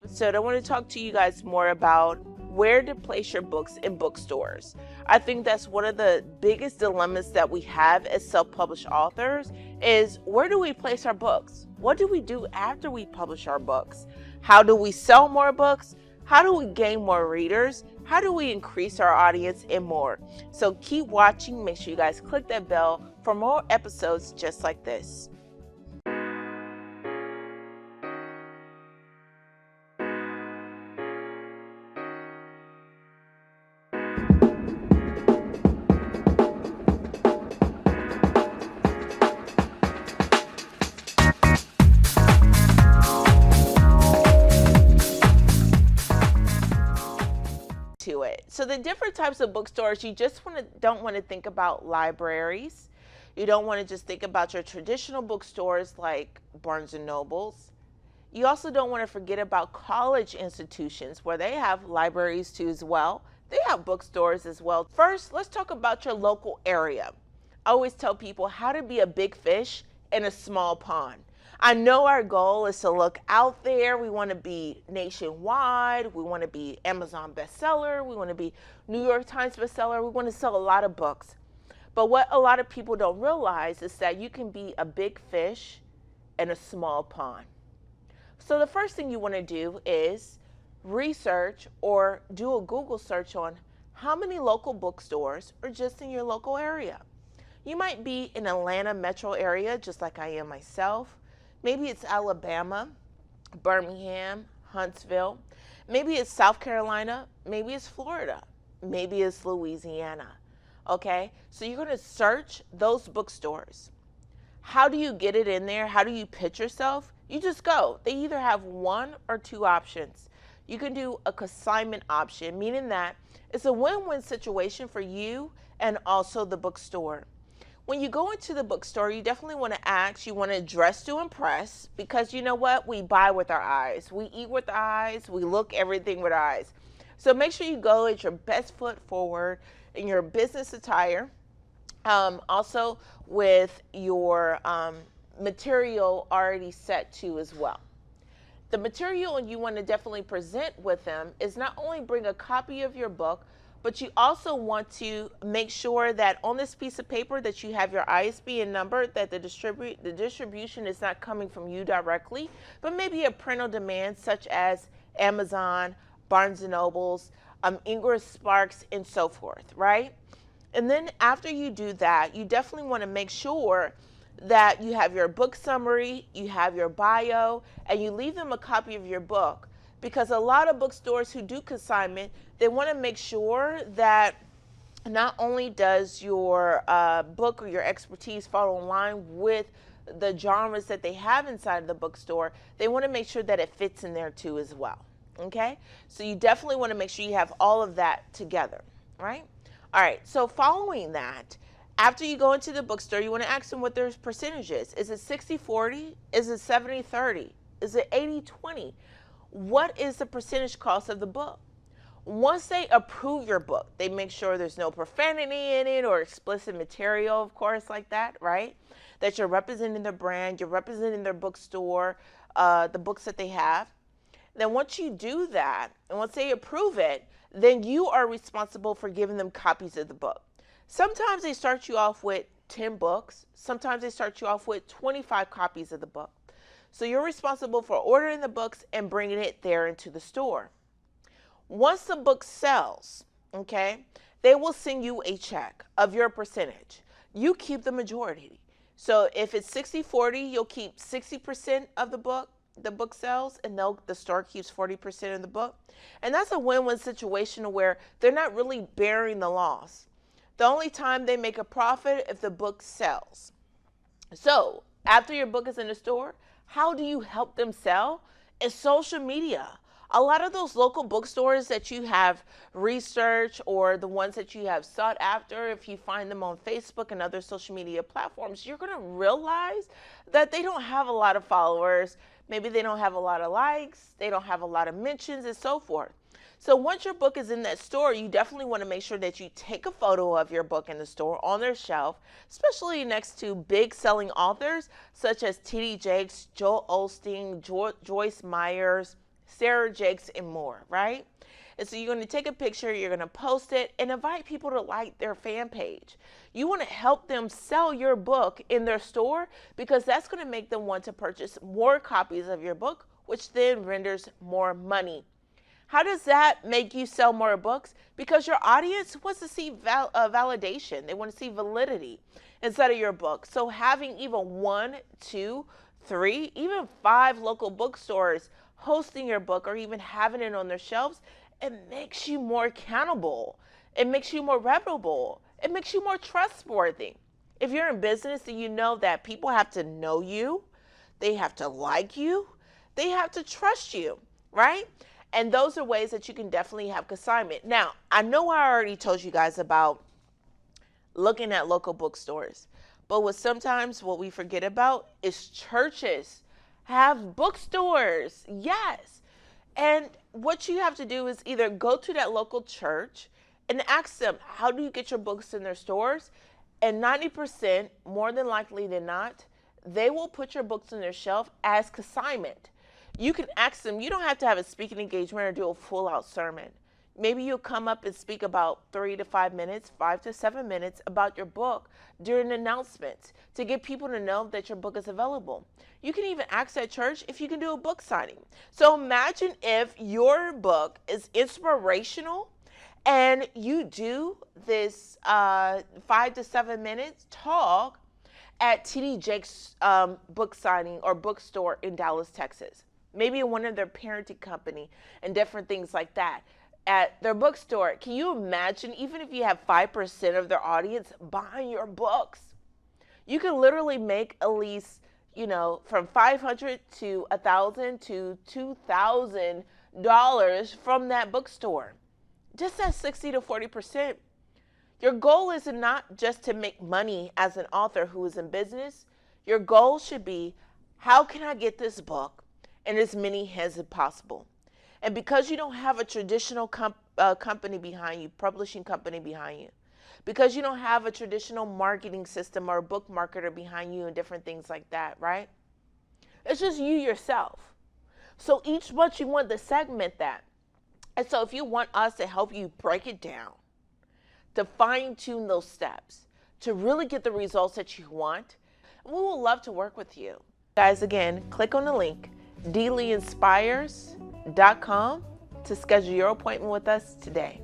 episode, I want to talk to you guys more about where to place your books in bookstores. I think that's one of the biggest dilemmas that we have as self-published authors is where do we place our books? What do we do after we publish our books? How do we sell more books? How do we gain more readers? How do we increase our audience and more? So keep watching. Make sure you guys click that bell for more episodes just like this. To it. So the different types of bookstores, you just don't want to think about libraries. You don't want to just think about your traditional bookstores like Barnes and Nobles. You also don't want to forget about college institutions where they have libraries too as well. They have bookstores as well. First, let's talk about your local area. I always tell people how to be a big fish in a small pond. I know our goal is to look out there. We want to be nationwide. We want to be Amazon bestseller. We want to be New York Times bestseller. We want to sell a lot of books. But what a lot of people don't realize is that you can be a big fish in a small pond. So the first thing you want to do is research or do a Google search on how many local bookstores are just in your local area. You might be in Atlanta metro area, just like I am myself. Maybe it's Alabama, Birmingham, Huntsville. Maybe it's South Carolina. Maybe it's Florida. Maybe it's Louisiana. Okay? So you're going to search those bookstores. How do you get it in there? How do you pitch yourself? You just go. They either have one or two options. You can do a consignment option, meaning that it's a win-win situation for you and also the bookstore. When you go into the bookstore, you definitely want to ask, you want to dress to impress, because you know what? We buy with our eyes. We eat with our eyes. We look everything with our eyes. So make sure you go at your best foot forward in your business attire. Also with your material already set to as well. The material you want to definitely present with them is not only bring a copy of your book, but you also want to make sure that on this piece of paper that you have your ISBN number, that the distribution is not coming from you directly, but maybe a print on demand such as Amazon, Barnes and Nobles, Ingram Sparks, and so forth, right? And then after you do that, you definitely want to make sure that you have your book summary, you have your bio, and you leave them a copy of your book. Because a lot of bookstores who do consignment, they want to make sure that not only does your book or your expertise fall in line with the genres that they have inside of the bookstore, they want to make sure that it fits in there too as well. Okay? So you definitely want to make sure you have all of that together, right? All right, so following that, after you go into the bookstore, you want to ask them what their percentage is. Is it 60-40? Is it 70-30? Is it 80-20? What is the percentage cost of the book? Once they approve your book, they make sure there's no profanity in it or explicit material, of course, like that, right? That you're representing their brand, you're representing their bookstore, the books that they have. Then once you do that, and once they approve it, then you are responsible for giving them copies of the book. Sometimes they start you off with 10 books. Sometimes they start you off with 25 copies of the book. So you're responsible for ordering the books and bringing it there into the store. Once the book sells, okay, they will send you a check of your percentage. You keep the majority. So if it's 60-40, you'll keep 60% of the book sells, and the store keeps 40% of the book. And that's a win-win situation where they're not really bearing the loss. The only time they make a profit if the book sells. So after your book is in the store, how do you help them sell? It's social media. A lot of those local bookstores that you have researched or the ones that you have sought after, if you find them on Facebook and other social media platforms, you're going to realize that they don't have a lot of followers. Maybe they don't have a lot of likes. They don't have a lot of mentions and so forth. So once your book is in that store, you definitely want to make sure that you take a photo of your book in the store on their shelf, especially next to big selling authors such as T.D. Jakes, Joel Osteen, Joyce Myers, Sarah Jakes, and more, right? And so you're going to take a picture, you're going to post it, and invite people to like their fan page. You want to help them sell your book in their store because that's going to make them want to purchase more copies of your book, which then renders more money. How does that make you sell more books? Because your audience wants to see validation. They want to see validity inside of your book. So having even 1, 2, 3, even 5 local bookstores hosting your book or even having it on their shelves, it makes you more accountable. It makes you more reputable. It makes you more trustworthy. If you're in business and you know that people have to know you, they have to like you, they have to trust you, right? And those are ways that you can definitely have consignment. Now, I know I already told you guys about looking at local bookstores, but what we forget about is churches have bookstores. Yes. And what you have to do is either go to that local church and ask them, how do you get your books in their stores? And 90%, more than likely than not, they will put your books on their shelf as consignment. You can ask them, you don't have to have a speaking engagement or do a full out sermon. Maybe you'll come up and speak about 3 to 5 minutes, 5 to 7 minutes about your book during announcements to get people to know that your book is available. You can even ask that church if you can do a book signing. So imagine if your book is inspirational and you do this 5 to 7 minutes talk at TD Jakes book signing or bookstore in Dallas, Texas. Maybe in one of their parenting company and different things like that. At their bookstore, can you imagine, even if you have 5% of their audience buying your books, you can literally make at least, from $500 to $1,000 to $2,000 from that bookstore. Just that 60 to 40%. Your goal is not just to make money as an author who is in business. Your goal should be, how can I get this book in as many hands as possible? And because you don't have a traditional company behind you, publishing company behind you, because you don't have a traditional marketing system or a book marketer behind you and different things like that, right? It's just you yourself. So each month you want to segment that. And so if you want us to help you break it down, to fine tune those steps, to really get the results that you want, we would love to work with you. Guys, again, click on the link, DLeeInspires.com, to schedule your appointment with us today.